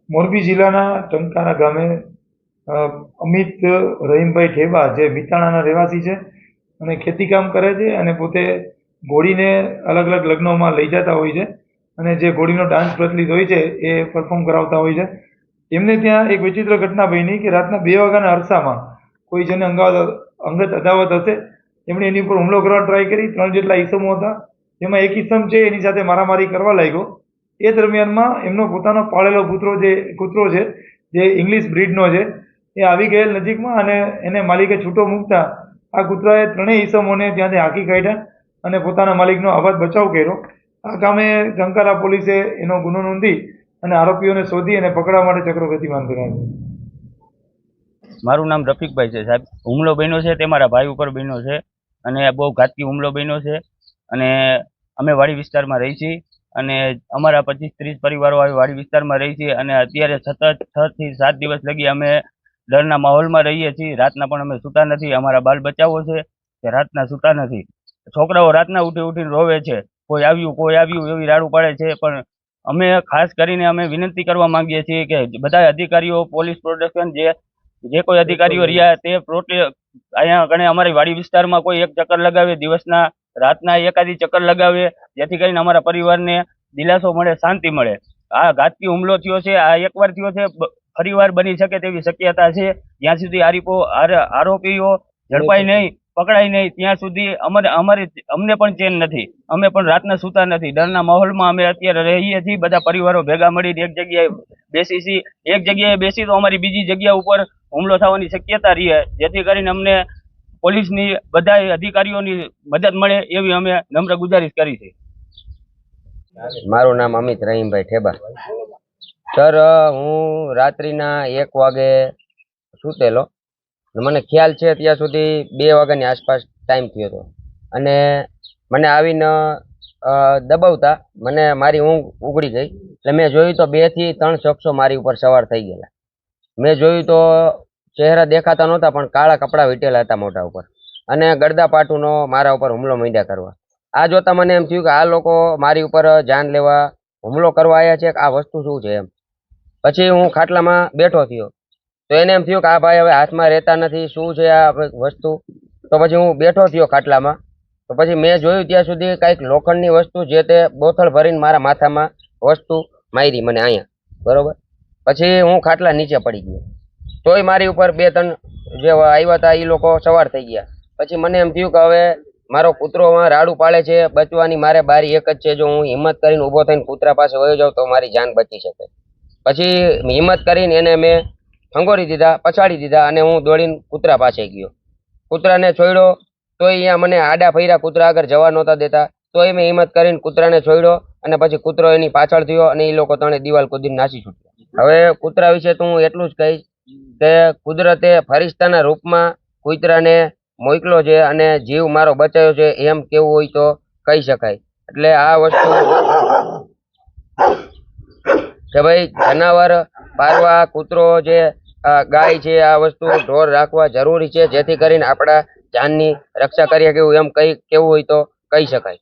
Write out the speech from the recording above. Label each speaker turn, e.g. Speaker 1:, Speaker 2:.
Speaker 1: મોરબી જિલ્લાના ટંકારા ગામે અમિત રહીમભાઈ ઠેબા જે મિતાણાના રહેવાસી છે અને ખેતીકામ કરે છે અને પોતે ઘોડીને અલગ અલગ લગ્નોમાં લઈ જતા હોય છે અને જે ઘોડીનો ડાન્સ પ્રચલિત હોય છે એ પરફોર્મ કરાવતા હોય છે। એમને ત્યાં એક વિચિત્ર ઘટના બની કે રાતના 2 વાગ્યાના અરસામાં કોઈ જેને અંગત અદાવત હશે એમણે એની ઉપર હુમલો કરવા ટ્રાય કરી। 3 જેટલા ઈસમો હતા, એમાં એક ઈસમ છે એની સાથે મારામારી કરવા લાગ્યો। એ દરમિયાનમાં એમનો પોતાનો પાળેલો કૂતરો છે જે ઇંગ્લિશ બ્રીડનો છે એ આવી ગયેલ નજીકમાં અને એને માલિકે છૂટો મૂકતા આ કૂતરાએ 3 ઈસમોને ત્યાંથી હાંકી કાઢ્યા અને પોતાના માલિકનો આબાદ બચાવ કર્યો। આ કામે ટંકારા પોલીસે એનો ગુનો નોંધી અને આરોપીઓને શોધી અને પકડવા માટે ચક્રો ગતિમાન કર્યા છે।
Speaker 2: મારું નામ રફીકભાઈ છે સાહેબ। હુમલો બન્યો છે તે મારા ભાઈ ઉપર બન્યો છે અને બહુ ઘાતકી હુમલો બન્યો છે અને અમે વાડી વિસ્તારમાં રહી છીએ અને અમારા 25-30 પરિવારો આવી વાડી વિસ્તારમાં રહી છીએ અને અત્યારે સતત 6 થી 7 દિવસ લગી અમે ડરના માહોલમાં રહીએ છીએ। રાતના પણ અમે સૂતા નથી। અમારા બાલ બચાવો છે કે રાતના સૂતા નથી। છોકરાઓ રાતના ઉઠીને રોવે છે, કોઈ આવ્યું એવી રાડું પાડે છે। પણ અમે ખાસ કરીને અમે વિનંતી કરવા માંગીએ છીએ કે બધા અધિકારીઓ, પોલીસ પ્રોટેક્શન જે કોઈ અધિકારીઓ રહ્યા તે અહીંયા કણે અમારી વાડી વિસ્તારમાં કોઈ એક ચક્કર લગાવે, દિવસના રાતના એકાદી ચક્કર લગાવે, જેથી કરીને અમારા પરિવારને દિલાસો મળે, શાંતિ મળે। આ ઘાતકી હુમલો થયો છે, આ એકવાર થયો છે, ફરીવાર બની શકે તેવી શક્યતા છે। જ્યાં સુધી આરોપીઓ ઝડપાય નહીં, પકડાય નહીં ત્યાં સુધી અમને પણ ચેન નથી। અમે પણ રાતના સૂતા નથી। ડરના માહોલમાં અમે અત્યારે રહીએ છીએ। બધા પરિવારો ભેગા મળીને એક જગ્યાએ બેસી છીએ। એક જગ્યાએ બેસી તો અમારી બીજી જગ્યા ઉપર હુમલો થવાની શક્યતા રહે, જેથી કરીને અમને પોલીસની બધા અધિકારીઓની મદદ મળે એવી અમે નમ્ર ગુજારિશ કરી છે।
Speaker 3: મારું નામ અમિત રહીમભાઈ ઠેબા। સર, હું રાત્રિના 1 વાગે સૂતેલો, મને ખ્યાલ છે ત્યાં સુધી 2 વાગ્યાની આસપાસ ટાઈમ થયો હતો અને મને આવીને દબાવતા મને મારી ઊંઘ ઉગડી ગઈ। એટલે મેં જોયું તો 2 થી 3 શખ્સો મારી ઉપર સવાર થઈ ગયેલા। મેં જોયું તો ચહેરા દેખાતા નહોતા પણ કાળા કપડાં વીટેલા હતા મોઢા ઉપર અને ગડદા પાટુનો મારા ઉપર હુમલો માંડ્યા કરવા। આ જોતા મને એમ થયું કે આ લોકો મારી ઉપર જાન લેવા હુમલો કરવા આવ્યા છે કે આ વસ્તુ શું છે એમ। પછી હું ખાટલામાં બેઠો થયો તો એને એમ થયું કે આ ભાઈ હવે હાથમાં રહેતા નથી, શું છે આ વસ્તુ। તો પછી હું બેઠો થયો ખાટલામાં, તો પછી મેં જોયું ત્યાં સુધી કાંઈક લોખંડની વસ્તુ જે તે બોથળ ભરીને મારા માથામાં વસ્તુ મારી મને અહીંયા, બરોબર। પછી હું ખાટલા નીચે પડી ગયો, તોય મારી ઉપર 2-3 જે આવ્યા હતા એ લોકો સવાર થઈ ગયા। પછી મને એમ થયું કે હવે મારો કૂતરોમાં રાડું પાડે છે, બચવાની મારે બારી એક જ છે, જો હું હિંમત કરીને ઊભો થઈને કૂતરા પાસે વયો જાઉં તો મારી જાન બચી શકે। પછી હિંમત કરીને એને મેં ફંગોરી દીધા, પછાડી દીધા અને હું દોડીને કૂતરા પાસે ગયો। કૂતરાને છોડ્યો તોય અહીંયા મને આડા ફર્યા, કૂતરા આગળ જવા નહોતા દેતા, તોય મેં હિંમત કરીને કૂતરાને છોડ્યો અને પછી કૂતરો એની પાછળ થયો અને એ લોકો ત્રણે દિવાલ કૂદીને નાસી છૂટ્યા। હવે કૂતરા વિશે તો હું એટલું જ કહીશ કે કુદરતે ફરિશ્તાના રૂપમાં કૂતરાને મોકલો છે અને જીવ મારો બચાવ્યો છે એમ કેવું હોય તો કહી શકાય। એટલે આ વસ્તુ કે ભાઈ જનાવર પારવા, કૂતરો જે ગાય છે, આ વસ્તુ ઢોર રાખવા જરૂરી છે જેથી કરીને આપણા જાનની રક્ષા કરીએ, કેવું એમ કેવું હોય તો કહી શકાય।